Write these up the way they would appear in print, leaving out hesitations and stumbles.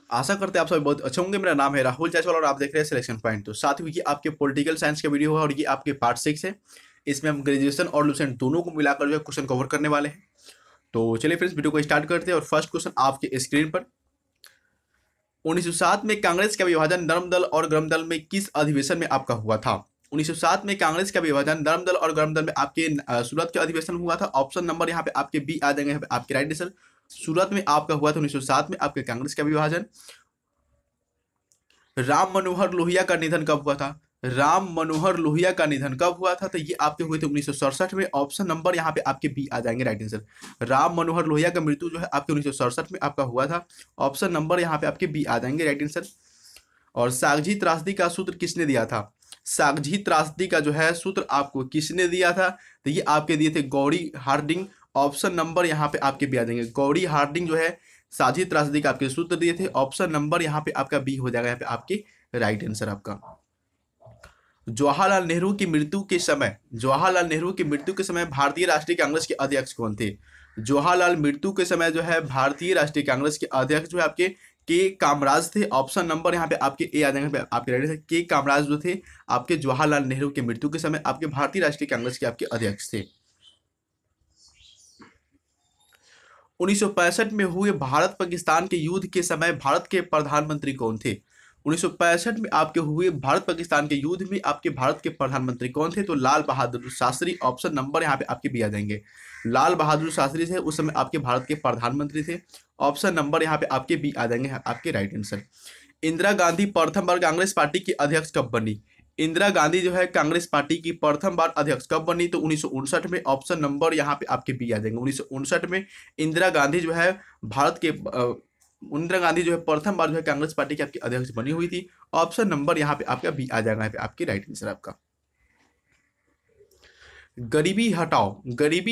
आशा करते हैं आप सभी बहुत अच्छे होंगे। मेरा नाम है राहुल जायसवाल और आप देख रहे हैं सिलेक्शन पॉइंट। तो साथ ही ये आपके पॉलिटिकल साइंस का वीडियो है और ये आपके पार्ट 6 है। इसमें हम ग्रेजुएशन और लुसेंट दोनों को मिलाकर जो है क्वेश्चन कवर करने वाले हैं। तो चलिए फ्रेंड्स वीडियो को स्टार्ट करते हैं और फर्स्ट क्वेश्चन आपके स्क्रीन पर। 1907 में कांग्रेस का विभाजन नर्म दल और गर्म दल में किस अधिवेशन में आपका हुआ था? 1907 में कांग्रेस का विभाजन नर्म दल और गर्म दल में आपके सूरत के अधिवेशन में हुआ था। ऑप्शन नंबर यहाँ पे आपके बी आ जाएंगे, यहाँ पे आपके राइट आंसर। सूरत में आपका हुआ था 1907 में आपके कांग्रेस का विभाजन। राम मनोहर लोहिया का निधन कब हुआ था? राम मनोहर लोहिया का निधन कब हुआ था? तो ये आपके हुए थे 1967 में। ऑप्शन नंबर यहाँ पे आपके बी आ जाएंगे, राइट आंसर। राम मनोहर लोहिया का मृत्यु जो है आपके 1967 में आपका हुआ था। ऑप्शन नंबर यहाँ पे आपके बी आ जाएंगे, राइट आंसर। और सागजी त्रासदी का सूत्र किसने दिया था? सागजी त्रासदी का जो है सूत्र आपको किसने दिया था? तो ये आपके दिए थे गौरी हार्डिंग। ऑप्शन नंबर यहाँ पे आपके बी आ जाएंगे। गौरी हार्डिंग जो है साझी त्रासदी का आपके सूत्र दिए थे। ऑप्शन नंबर यहाँ पे आपका बी हो जाएगा, यहाँ पे आपके राइट आंसर आपका। जवाहरलाल नेहरू की मृत्यु के समय जवाहरलाल नेहरू की मृत्यु के समय भारतीय राष्ट्रीय कांग्रेस के अध्यक्ष कौन थे? जवाहरलाल मृत्यु के समय जो है भारतीय राष्ट्रीय कांग्रेस के अध्यक्ष जो है आपके के कामराज थे। ऑप्शन नंबर यहाँ पे आपके ए आ जाएंगे, आपके राइट आंसर। के कामराज जो थे आपके जवाहरलाल नेहरू की मृत्यु के समय आपके भारतीय राष्ट्रीय कांग्रेस के आपके अध्यक्ष थे। 1965 में हुए भारत पाकिस्तान के युद्ध के समय भारत के प्रधानमंत्री कौन थे? 1965 में आपके हुए भारत पाकिस्तान के युद्ध में आपके भारत के प्रधानमंत्री कौन थे? तो लाल बहादुर शास्त्री। ऑप्शन नंबर यहाँ पे आपके भी आ जाएंगे। लाल बहादुर शास्त्री थे उस समय आपके भारत के प्रधानमंत्री थे। ऑप्शन नंबर यहाँ पे आपके बी आ जाएंगे, आपके राइट आंसर। इंदिरा गांधी प्रथम बार कांग्रेस पार्टी की अध्यक्ष कब बनी? इंदिरा गांधी जो है कांग्रेस पार्टी की प्रथम बार अध्यक्ष कब बनी? तो 1959 में। ऑप्शन नंबर यहाँ पे आपके बी आ जाएंगे। 1959 में इंदिरा गांधी जो है भारत के इंदिरा गांधी जो है प्रथम बार जो है कांग्रेस पार्टी की आपकी अध्यक्ष बनी हुई थी। ऑप्शन नंबर यहाँ पे आपका बी आ जाएगा, यहाँ पे आपकी राइट आंसर आपका। गरीबी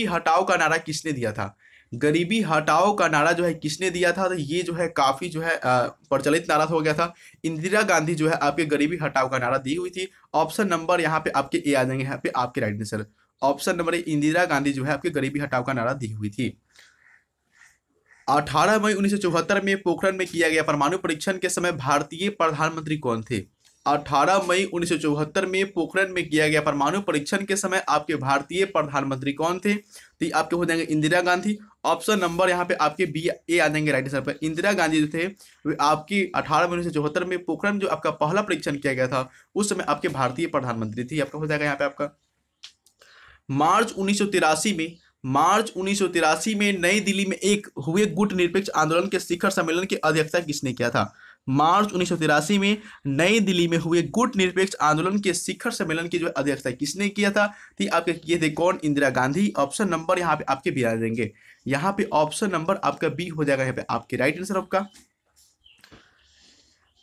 हटाओ का नारा किसने दिया था? गरीबी हटाओ का नारा जो है किसने दिया था? तो ये जो है काफी जो है प्रचलित नारा हो गया था। इंदिरा गांधी जो है आपके गरीबी हटाओ का नारा दी हुई थी। ऑप्शन नंबर यहाँ पे आपके ए आ जाएंगे, यहाँ पे आपके right answer. Option number Indira Gandhi जो है आपके गरीबी हटाओ का नारा दी हुई थी। 18 मई 1974 में पोखरण में किया गया परमाणु परीक्षण के समय भारतीय प्रधानमंत्री कौन थे? 18 मई 1974 में पोखरण में किया गया परमाणु परीक्षण के समय आपके भारतीय प्रधानमंत्री कौन थे? तो ये आपके हो जाएंगे इंदिरा गांधी। ऑप्शन नंबर यहाँ पे आपके बी ए आ जाएंगे, राइट आंसर पर। इंदिरा गांधी जो थे वे आपकी 18 मई 1974 में पोखरण जो आपका पहला परीक्षण किया गया था उस समय आपके भारतीय प्रधानमंत्री थी। आपका हो जाएगा यहाँ पे आपका। मार्च 1983 में नई दिल्ली में एक हुए गुट निरपेक्ष आंदोलन के शिखर सम्मेलन की अध्यक्षता किसने किया था? मार्च 1983 में नई दिल्ली में हुए गुट निरपेक्ष आंदोलन के शिखर सम्मेलन की जो अध्यक्षता किसने किया था? तो आपके किए थे कौन? इंदिरा गांधी। ऑप्शन नंबर यहाँ पे आपके बी आ जाएंगे। यहाँ पे ऑप्शन नंबर आपका बी हो जाएगा, यहाँ पे आपके राइट आंसर आपका।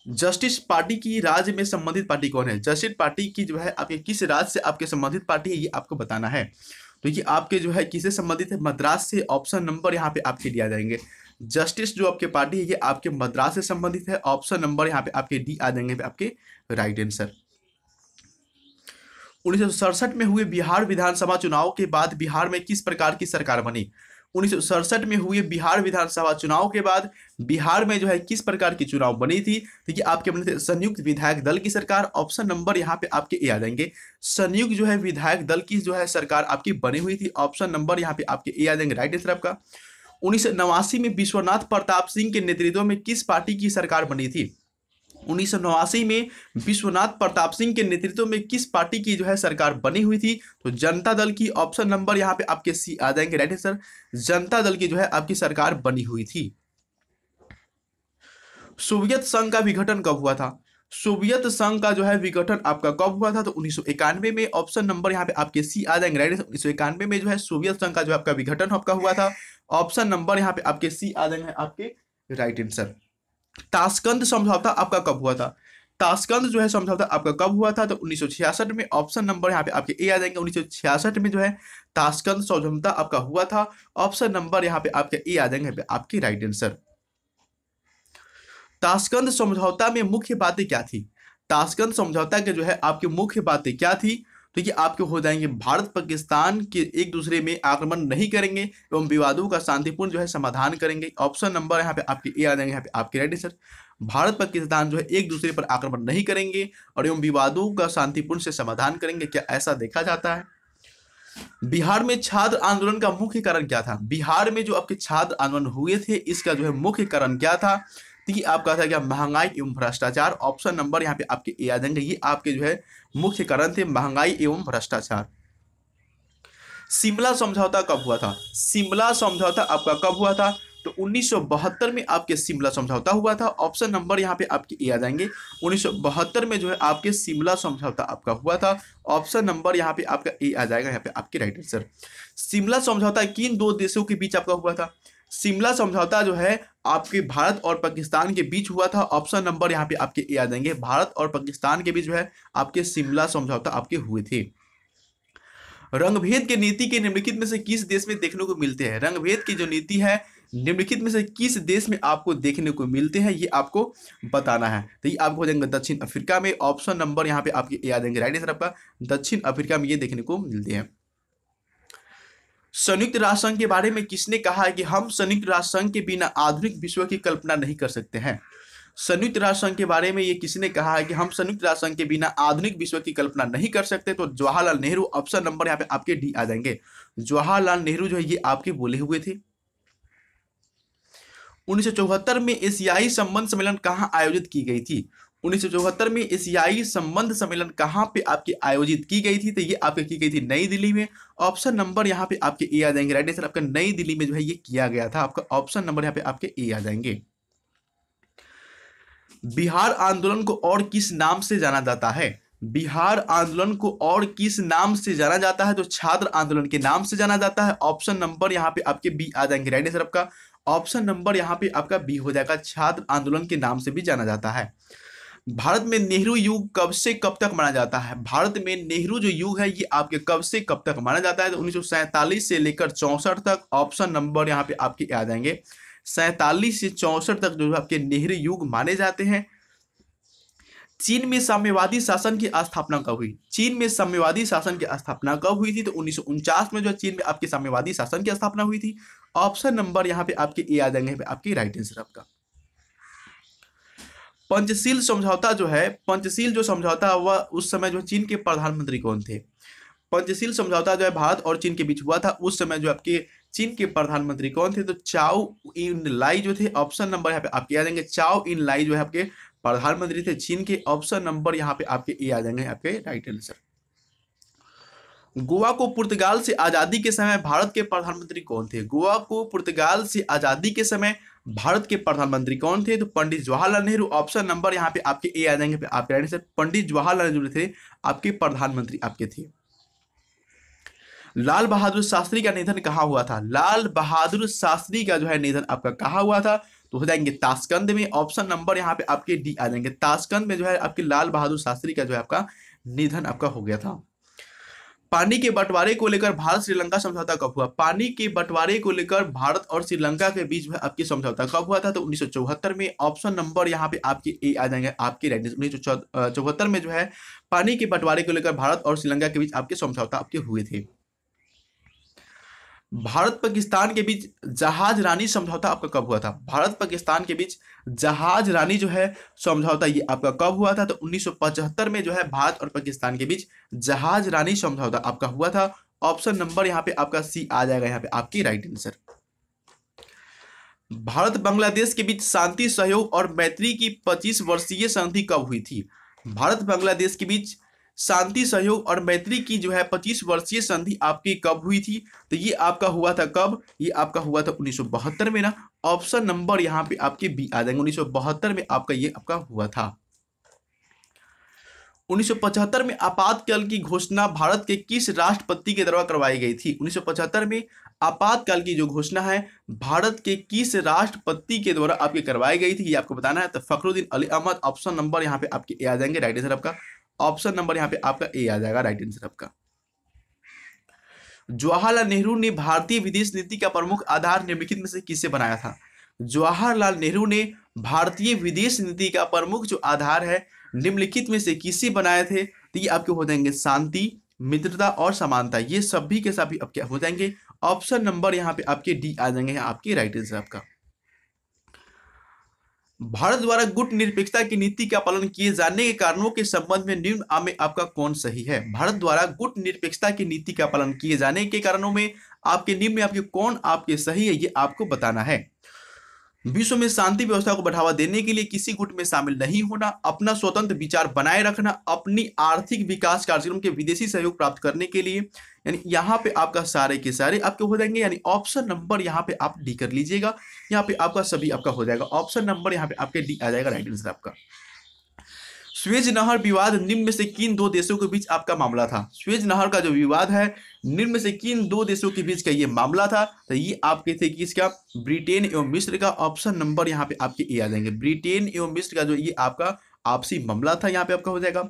जस्टिस पार्टी की राज्य में संबंधित पार्टी कौन है? जस्टिस पार्टी की जो है आपके किस राज्य से आपके संबंधित पार्टी है ये आपको बताना है। तो ये आपके जो है किससे संबंधित है? मद्रास से। ऑप्शन नंबर यहाँ पे आपके दिया जाएंगे। जस्टिस जो आपके पार्टी है ये आपके मद्रास से संबंधित है। ऑप्शन नंबर यहाँ पे आपके डी आ जाएंगे, आपके राइट आंसर। 1967 में हुए बिहार विधानसभा चुनाव के बाद बिहार में किस प्रकार की सरकार बनी? 1967 में हुए बिहार विधानसभा चुनाव के बाद बिहार में जो है किस प्रकार की चुनाव बनी थी? तो ये आपके बने थे संयुक्त विधायक दल की सरकार। ऑप्शन नंबर यहाँ पे आपके ए आ जाएंगे। संयुक्त जो है विधायक दल की जो है सरकार आपकी बनी हुई थी। ऑप्शन नंबर यहाँ पे आपके ए आ जाएंगे, राइट आंसर आपका। 1989 में विश्वनाथ प्रताप सिंह के नेतृत्व में किस पार्टी की सरकार बनी थी? 1989 में विश्वनाथ प्रताप सिंह के नेतृत्व में किस पार्टी की जो है सरकार बनी हुई थी? तो जनता दल की। ऑप्शन नंबर यहाँ पे आपके सी आ जाएंगे, राइट आंसर। जनता दल की जो है आपकी सरकार बनी हुई थी। सोवियत संघ का विघटन कब हुआ था? सोवियत संघ का जो है विघटन आपका कब हुआ था? तो 1991 में। ऑप्शन नंबर यहाँ पे आपके सी आ जाएंगे, राइट आंसर। 1991 में जो है सोवियत संघ का जो आपका विघटन आपका हुआ था। ऑप्शन नंबर यहाँ पे आपके सी आ जाएंगे, आपके राइट आंसर। ताशकंद समझौता आपका कब हुआ था? ताशकंद जो है समझौता आपका कब हुआ था? तो 1966 में। ऑप्शन नंबर यहाँ पे आपके ए आ जाएंगे। 1966 में जो है ताशकंद समझौता आपका हुआ था। ऑप्शन नंबर यहाँ पे आपके ए आ जाएंगे, आपकी राइट आंसर। ताशकंद समझौता में मुख्य बातें क्या थी? ताशकंद समझौता के जो है आपकी मुख्य बातें क्या थी? तो ये आपके हो जाएंगे भारत पाकिस्तान के एक दूसरे में आक्रमण नहीं करेंगे एवं विवादों का शांतिपूर्ण जो है समाधान करेंगे। ऑप्शन नंबर यहाँ पे आपके ए आ जाएंगे, यहाँ पे आपके राइट आंसर। भारत पाकिस्तान जो है एक दूसरे पर आक्रमण नहीं करेंगे और एवं विवादों का शांतिपूर्ण से समाधान करेंगे। क्या ऐसा देखा जाता है? बिहार में छात्र आंदोलन का मुख्य कारण क्या था? बिहार में जो आपके छात्र आंदोलन हुए थे इसका जो है मुख्य कारण क्या था? तो ये आपका था क्या? महंगाई एवं भ्रष्टाचार। ऑप्शन नंबर यहाँ पे आपके ए आ जाएंगे। ये आपके जो है मुख्य कारण थे, महंगाई एवं भ्रष्टाचार। शिमला समझौता कब हुआ था? शिमला समझौता आपका कब हुआ था? तो 1972 में आपके शिमला समझौता हुआ था। ऑप्शन नंबर यहाँ पे आपके ए आ जाएंगे। 1972 में जो है आपके शिमला समझौता आपका हुआ था। ऑप्शन नंबर यहाँ पे आपका ए आ जाएगा, यहाँ पे आपके राइट आंसर। शिमला समझौता किन दो देशों के बीच आपका हुआ था? शिमला समझौता जो है आपके भारत और पाकिस्तान के बीच हुआ था। ऑप्शन नंबर यहाँ पे आपके ए आ जाएंगे। भारत और पाकिस्तान के बीच जो है आपके शिमला समझौता आपके हुए थे। रंगभेद की नीति के निम्नलिखित में से किस देश में देखने को मिलते हैं? रंगभेद की जो नीति है निम्नलिखित में से किस देश में आपको देखने को मिलते हैं, ये आपको बताना है। तो ये आपको हो जाएंगे दक्षिण अफ्रीका में। ऑप्शन नंबर यहाँ पे आपके ए आ जाएंगे, राइट आंसर आपका दक्षिण अफ्रीका में ये देखने को मिलते हैं। संयुक्त राष्ट्र संघ के बारे में किसने कहा है कि हम संयुक्त राष्ट्र संघ के बिना आधुनिक विश्व की कल्पना नहीं कर सकते हैं? संयुक्त राष्ट्र संघ के बारे में ये किसने कहा है कि हम संयुक्त राष्ट्र संघ के बिना आधुनिक विश्व की कल्पना नहीं कर सकते? तो जवाहरलाल नेहरू। ऑप्शन नंबर यहाँ पे आपके डी आ जाएंगे। जवाहरलाल नेहरू जो है ये आपके बोले हुए थे। 1974 में एशियाई संबंध सम्मेलन कहाँ आयोजित की गई थी? 1974 में एशियाई संबंध सम्मेलन कहाँ पे आपकी आयोजित की गई थी? तो ये आपके की गई थी नई दिल्ली में। ऑप्शन नंबर यहाँ पे आपके ए आ जाएंगे, राइट आंसर आपका नई दिल्ली में जो है ये किया गया था। आपका ऑप्शन नंबर यहाँ पे आपके ए आ जाएंगे। बिहार आंदोलन को और किस नाम से जाना जाता है? बिहार आंदोलन को और किस नाम से जाना जाता है? तो छात्र आंदोलन के नाम से जाना जाता है। ऑप्शन नंबर यहाँ पे आपके बी आ जाएंगे, राइट आंसर आपका ऑप्शन नंबर यहाँ पे आपका बी हो जाएगा। छात्र आंदोलन के नाम से भी जाना जाता है। भारत में नेहरू युग कब से कब तक माना जाता है? भारत में नेहरू जो युग है ये आपके कब से कब तक माना जाता है? तो 1947 से लेकर 64 तक। ऑप्शन नंबर यहाँ पे आपके आ जाएंगे 47 से 64 तक जो आपके नेहरू युग माने जाते हैं। चीन में साम्यवादी शासन की स्थापना कब हुई? चीन में साम्यवादी शासन की स्थापना कब हुई थी? तो 1949 में जो चीन में आपके साम्यवादी शासन की स्थापना हुई थी। ऑप्शन नंबर यहाँ पे आपके ए आ जाएंगे, आपकी राइट आंसर आपका। पंचशील समझौता जो है, पंचशील जो समझौता हुआ उस समय जो चीन के प्रधानमंत्री कौन थे? पंचशील समझौता जो है भारत और चीन के बीच हुआ था, उस समय जो आपके चीन के प्रधानमंत्री कौन थे? तो चाओ इन लाई जो थे। ऑप्शन नंबर यहाँ पे आपके आ जाएंगे। चाओ इन लाई जो है आपके प्रधानमंत्री थे चीन के। ऑप्शन नंबर यहाँ पे आपके ए आ जाएंगे, आपके राइट आंसर। गोवा को पुर्तगाल से आजादी के समय भारत के प्रधानमंत्री कौन थे? गोवा को पुर्तगाल से आजादी के समय भारत के प्रधानमंत्री कौन थे? तो पंडित जवाहरलाल नेहरू। ऑप्शन नंबर यहाँ पे आपके ए आ जाएंगे, आपके राइट आंसर पंडित जवाहरलाल नेहरू थे आपके प्रधानमंत्री आपके थे। लाल बहादुर शास्त्री का निधन कहाँ हुआ था? लाल बहादुर शास्त्री का जो है निधन आपका कहाँ हुआ था? तो हो जाएंगे ताशकंद में। ऑप्शन नंबर यहाँ पे आपके डी आ जाएंगे। ताशकंद में जो है आपके लाल बहादुर शास्त्री का जो है आपका निधन आपका हो गया था। पानी के बंटवारे को लेकर भारत श्रीलंका समझौता कब हुआ? पानी के बंटवारे को लेकर भारत और श्रीलंका के बीच में आपकी समझौता कब हुआ था? तो 1974 में। ऑप्शन नंबर यहाँ पे आपके ए आ जाएंगे, आपके राइट आंसर। 1974 में जो है पानी के बंटवारे को लेकर भारत और श्रीलंका के बीच आपके समझौता आपके हुए थे। भारत पाकिस्तान के बीच जहाज रानी समझौता आपका कब हुआ था? भारत पाकिस्तान के बीच जहाज रानी जो है समझौता ये आपका कब हुआ था? तो 1975 में जो है भारत और पाकिस्तान के बीच जहाज रानी समझौता आपका हुआ था। ऑप्शन नंबर यहाँ पे आपका सी आ जाएगा, यहाँ पे आपकी राइट आंसर। भारत बांग्लादेश के बीच शांति सहयोग और मैत्री की 25 वर्षीय संधि कब हुई थी? भारत बांग्लादेश के बीच शांति सहयोग और मैत्री की जो है 25 वर्षीय संधि आपकी कब हुई थी? तो ये आपका हुआ था कब? ये आपका हुआ था 1972 में ना। ऑप्शन नंबर यहाँ पे आपके बी आ जाएंगे। 1972 में आपका ये आपका हुआ था। 1975 में आपातकाल की घोषणा भारत के किस राष्ट्रपति के द्वारा करवाई गई थी? 1975 में आपातकाल की जो घोषणा है भारत के किस राष्ट्रपति के द्वारा आपकी करवाई गई थी, ये आपको बताना है। तो फखरुद्दीन अली अहमद। ऑप्शन नंबर यहाँ पे आपके ए आ जाएंगे, राइट आंसर आपका ऑप्शन नंबर यहाँ पे आपका ए आ जाएगा, राइट आंसर आपका। जवाहरलाल नेहरू ने भारतीय विदेश नीति का प्रमुख आधार निम्नलिखित में से किससे बनाया था? जवाहरलाल नेहरू ने भारतीय विदेश नीति का प्रमुख जो आधार है निम्नलिखित में से किससे बनाए थे? तो ये आपके हो जाएंगे शांति मित्रता और समानता, ये सभी के सभी अब क्या हो जाएंगे, ऑप्शन नंबर यहाँ पे आपके डी आ जाएंगे, आपके राइट आंसर आपका। भारत द्वारा गुट निरपेक्षता की नीति का पालन किए जाने के कारणों के संबंध में निम्न में आपका कौन सही है। भारत द्वारा गुट निरपेक्षता की नीति का पालन किए जाने के कारणों में आपके निम्न में आपके कौन आपके सही है, ये आपको बताना है। विश्व में शांति व्यवस्था को बढ़ावा देने के लिए किसी गुट में शामिल नहीं होना, अपना स्वतंत्र विचार बनाए रखना, अपनी आर्थिक विकास कार्यक्रम के विदेशी सहयोग प्राप्त करने के लिए, यानी यहाँ पे आपका सारे के सारे आपके हो जाएंगे, यानी ऑप्शन नंबर यहाँ पे आप डी कर लीजिएगा, यहाँ पे आपका सभी आपका हो जाएगा, ऑप्शन नंबर यहाँ पे आपके डी आ जाएगा राइट आंसर आपका। स्वेज नहर विवाद निम्न में से किन दो देशों के बीच आपका मामला था। स्वेज नहर का जो विवाद है निम्न में से किन दो देशों के बीच का ये मामला था, तो ये आपके थे किसका, ब्रिटेन एवं मिस्र का, ऑप्शन नंबर यहाँ पे आपके ए आ जाएंगे। ब्रिटेन एवं मिस्र का जो ये आपका आपसी मामला था, यहाँ पे आपका हो जाएगा।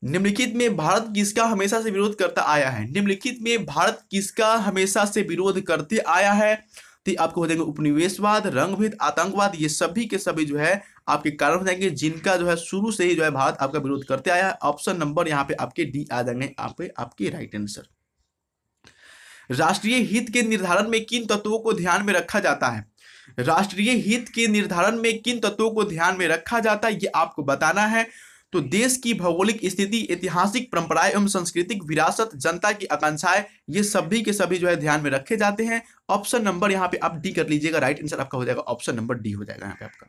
निम्नलिखित में भारत किसका हमेशा से विरोध करता आया है। निम्नलिखित में भारत किसका हमेशा से विरोध करते आया है, तो आपको हो जाएंगे उपनिवेशवाद, रंगभेद, आतंकवाद, ये सभी के सभी जो है आपके कारण हो जाएंगे जिनका जो है शुरू से ही जो है भारत आपका विरोध करते आया है। ऑप्शन नंबर यहाँ पे आपके डी आ जाएंगे आपके राइट आंसर। राष्ट्रीय हित के निर्धारण में किन तत्वों को ध्यान में रखा जाता है। राष्ट्रीय हित के निर्धारण में किन तत्वों को ध्यान में रखा जाता है, ये आपको बताना है। तो देश की भौगोलिक स्थिति, ऐतिहासिक परंपराएं एवं सांस्कृतिक विरासत, जनता की आकांक्षाएं, ये सभी के सभी जो है ध्यान में रखे जाते हैं। ऑप्शन नंबर यहाँ पे आप डी कर लीजिएगा, राइट आंसर आपका हो जाएगा, ऑप्शन नंबर डी हो जाएगा यहाँ पे आपका।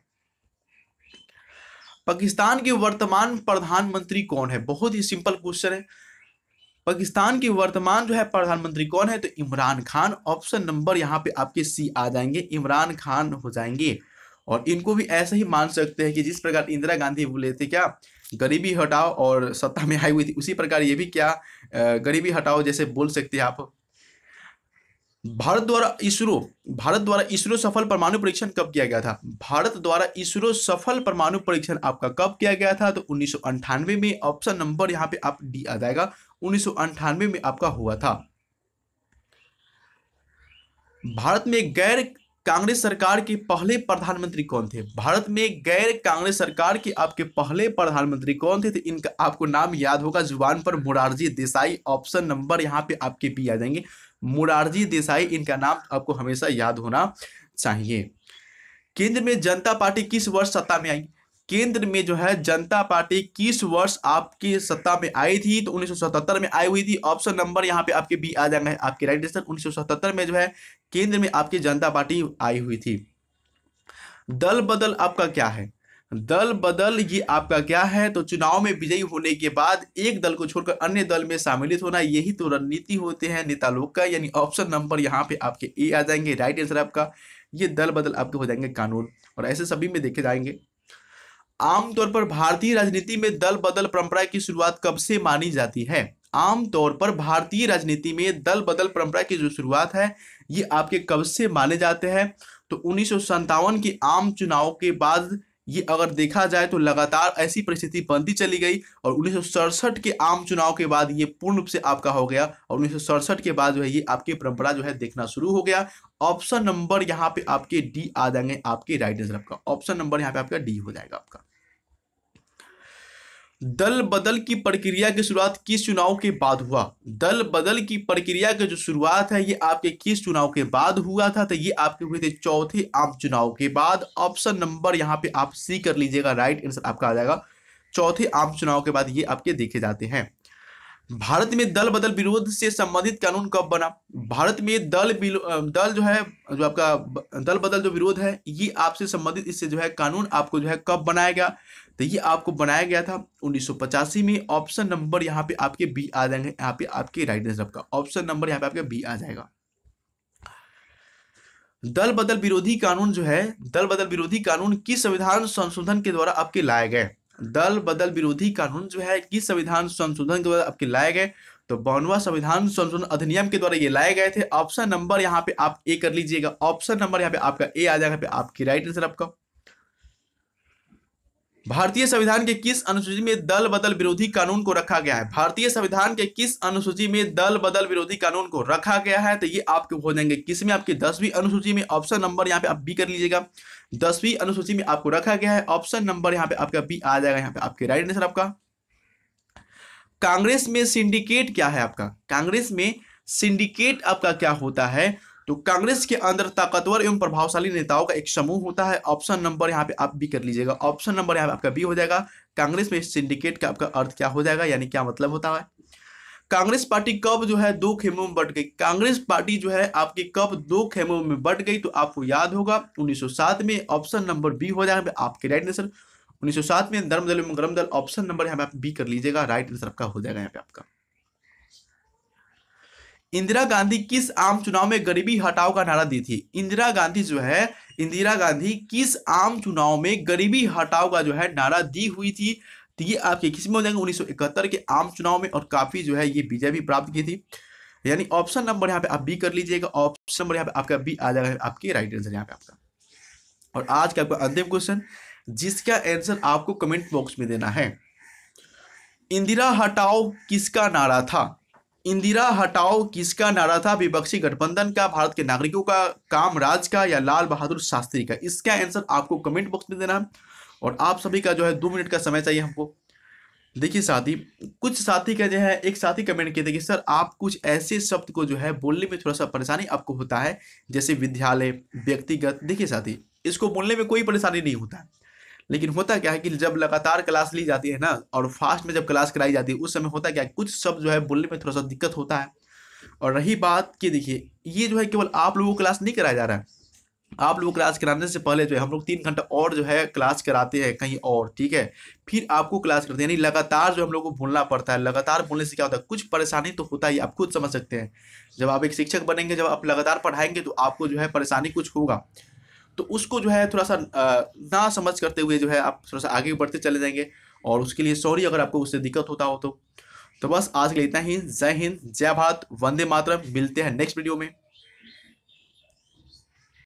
पाकिस्तान के वर्तमान प्रधानमंत्री कौन है। बहुत ही सिंपल क्वेश्चन है। पाकिस्तान के वर्तमान जो है प्रधानमंत्री कौन है, तो इमरान खान, ऑप्शन नंबर यहाँ पे आपके सी आ जाएंगे, इमरान खान हो जाएंगे। और इनको भी ऐसे ही मान सकते हैं कि जिस प्रकार इंदिरा गांधी बोले थे क्या गरीबी हटाओ और सत्ता में आई हुई थी, उसी प्रकार ये भी क्या गरीबी हटाओ जैसे बोल सकते हैं आप। भारत द्वारा इसरो सफल परमाणु परीक्षण कब किया गया था। भारत द्वारा इसरो सफल परमाणु परीक्षण आपका कब किया गया था, तो 1998 में, ऑप्शन नंबर यहाँ पे आप डी आ जाएगा, 1998 में आपका हुआ था। भारत में गैर कांग्रेस सरकार के पहले प्रधानमंत्री कौन थे। भारत में गैर कांग्रेस सरकार के आपके पहले प्रधानमंत्री कौन थे, तो इनका आपको नाम याद होगा जुबान पर, मोरारजी देसाई, ऑप्शन नंबर यहाँ पे आपके बी आ जाएंगे, मोरारजी देसाई, इनका नाम आपको हमेशा याद होना चाहिए। केंद्र में जनता पार्टी किस वर्ष सत्ता में आई। केंद्र में जो है जनता पार्टी किस वर्ष आपकी सत्ता में आई थी, तो 1977 में आई हुई थी, ऑप्शन नंबर यहाँ पे आपके बी आ जाएंगे आपके राइट आंसर। 1977 में जो है केंद्र में आपकी जनता पार्टी आई हुई थी। दल बदल आपका क्या है। दल बदल ये आपका क्या है, तो चुनाव में विजयी होने के बाद एक दल को छोड़कर अन्य दल में सम्मिलित होना, यही तो रणनीति होते हैं नेता लोग का, यानी ऑप्शन नंबर यहाँ पे आपके ए आ जाएंगे, राइट आंसर आपका। ये दल बदल आपके हो जाएंगे कानून, और ऐसे सभी में देखे जाएंगे। आमतौर पर भारतीय राजनीति में दल बदल परंपरा की शुरुआत कब से मानी जाती है। आमतौर पर भारतीय राजनीति में दल बदल परंपरा की जो शुरुआत है ये आपके कब से माने जाते हैं, तो 1957 के आम चुनाव के बाद ये अगर देखा जाए तो लगातार ऐसी परिस्थिति बनती चली गई, और 1967 के आम चुनाव के बाद ये पूर्ण रूप से आपका हो गया, और 1967 के बाद जो है ये आपकी परंपरा जो है देखना शुरू हो गया। ऑप्शन नंबर यहाँ पे आपके डी आ जाएंगे आपके राइट आंसर आपका, ऑप्शन नंबर यहाँ पे आपका डी हो जाएगा आपका। दल बदल की प्रक्रिया की शुरुआत किस चुनाव के बाद हुआ। दल बदल की प्रक्रिया की जो शुरुआत है ये आपके किस चुनाव के बाद हुआ था, तो ये आपके हुए थे चौथे आम चुनाव के बाद, ऑप्शन नंबर यहाँ पे आप सी कर लीजिएगा, राइट आंसर आपका आ जाएगा। चौथे आम चुनाव के बाद ये आपके देखे जाते हैं। भारत में दल बदल विरोध से संबंधित कानून कब बना। भारत में दल जो है जो आपका दल बदल जो विरोध है ये आपसे संबंधित इससे जो है कानून आपको जो है कब बनाया गया, तो ये आपको बनाया गया था 1985 में, ऑप्शन नंबर यहाँ पे आपके बी आ जाएंगे, यहाँ पे आपके राइट आंसर आपका, ऑप्शन नंबर यहाँ पे आपके बी आ जाएगा। दल बदल विरोधी कानून जो है, दल बदल विरोधी कानून किस संविधान संशोधन के द्वारा आपके लाए गए। दल बदल विरोधी कानून जो है किस संविधान संशोधन के द्वारा आपके लाए गए, तो 52वां संविधान संशोधन अधिनियम के द्वारा ये लाए गए थे। ऑप्शन नंबर यहाँ पे आप ए कर लीजिएगा, ऑप्शन नंबर यहाँ पे आपका ए आ जाएगा, पे आपकी राइट आंसर आपका। भारतीय संविधान के किस अनुसूची में दल बदल विरोधी कानून को रखा गया है। भारतीय संविधान के किस अनुसूची में दल बदल विरोधी कानून को रखा गया है, तो ये आपके हो जाएंगे किस में, आपकी 10वीं अनुसूची में, ऑप्शन नंबर यहाँ पे आप बी कर लीजिएगा, 10वीं अनुसूची में आपको रखा गया है, ऑप्शन नंबर यहाँ पे आपका बी आ जाएगा, यहाँ पे आपके राइट आंसर आपका। कांग्रेस में सिंडिकेट क्या है आपका? कांग्रेस में सिंडिकेट आपका क्या होता है? तो कांग्रेस के अंदर ताकतवर एवं प्रभावशाली नेताओं का एक समूह होता है। ऑप्शन नंबर यहाँ पे आप बी कर लीजिएगा, ऑप्शन नंबर यहाँ पे आपका बी हो जाएगा। कांग्रेस में सिंडिकेट का आपका अर्थ क्या हो जाएगा, यानी क्या मतलब होता है? कांग्रेस पार्टी कब जो है दो खेमों में बंट गई? कांग्रेस पार्टी जो है आपकी कब दो खेमों में बंट गई? तो आपको याद होगा 1907 में। ऑप्शन नंबर बी हो जाएगा आपके राइट आंसर। 1907 में धर्मदल एवं गरम दल, ऑप्शन नंबर यहाँ पे आप बी कर लीजिएगा, राइट आंसर आपका हो जाएगा यहाँ पे आपका। इंदिरा गांधी किस आम चुनाव में गरीबी हटाओ का नारा दी थी? इंदिरा गांधी जो है, इंदिरा गांधी किस आम चुनाव में गरीबी हटाओ का जो है नारा दी हुई थी? तो ये आपके किस में हो जाएंगे? 1971 के आम चुनाव में, और काफी जो है ये विजय भी प्राप्त की थी। यानी ऑप्शन नंबर यहाँ पे आप बी कर लीजिएगा, ऑप्शन नंबर यहाँ पे आपका बी आ जाएगा आपकी राइट आंसर यहाँ पे आपका। और आज का आपका अंतिम क्वेश्चन, जिसका आंसर आपको कमेंट बॉक्स में देना है। इंदिरा हटाओ किसका नारा था? इंदिरा हटाओ किसका नारा था? विपक्षी गठबंधन का, भारत के नागरिकों का, कामराज का, या लाल बहादुर शास्त्री का? इसका आंसर आपको कमेंट बॉक्स में देना है। और आप सभी का जो है 2 मिनट का समय चाहिए हमको। देखिए साथी, कुछ साथी का जो है, एक साथी कमेंट किए थे कि सर आप कुछ ऐसे शब्द को जो है बोलने में थोड़ा सा परेशानी आपको होता है, जैसे विद्यालय, व्यक्तिगत। देखिए साथी, इसको बोलने में कोई परेशानी नहीं होता है, लेकिन होता क्या है कि जब लगातार क्लास ली जाती है ना, और फास्ट में जब क्लास कराई जाती है, उस समय होता क्या है, कुछ शब्द जो है बोलने में थोड़ा सा दिक्कत होता है। और रही बात कि देखिए, ये जो है केवल आप लोगों को क्लास नहीं कराया जा रहा है, आप लोग क्लास कराने से पहले जो है हम लोग 3 घंटा और जो है क्लास कराते हैं कहीं और, ठीक है, फिर आपको क्लास करते हैं। यानी लगातार जो हम लोग को बोलना पड़ता है। लगातार बोलने से क्या होता है, कुछ परेशानी तो होता ही, आप खुद समझ सकते हैं। जब आप एक शिक्षक बनेंगे, जब आप लगातार पढ़ाएंगे, तो आपको जो है परेशानी कुछ होगा, तो उसको जो है थोड़ा सा ना समझ करते हुए जो है आप थोड़ा सा आगे बढ़ते चले जाएंगे। और उसके लिए सॉरी अगर आपको उससे दिक्कत होता हो तो बस आज के लिए इतना ही। जय हिंद, जय भारत, वंदे मातरम। मिलते हैं नेक्स्ट वीडियो में।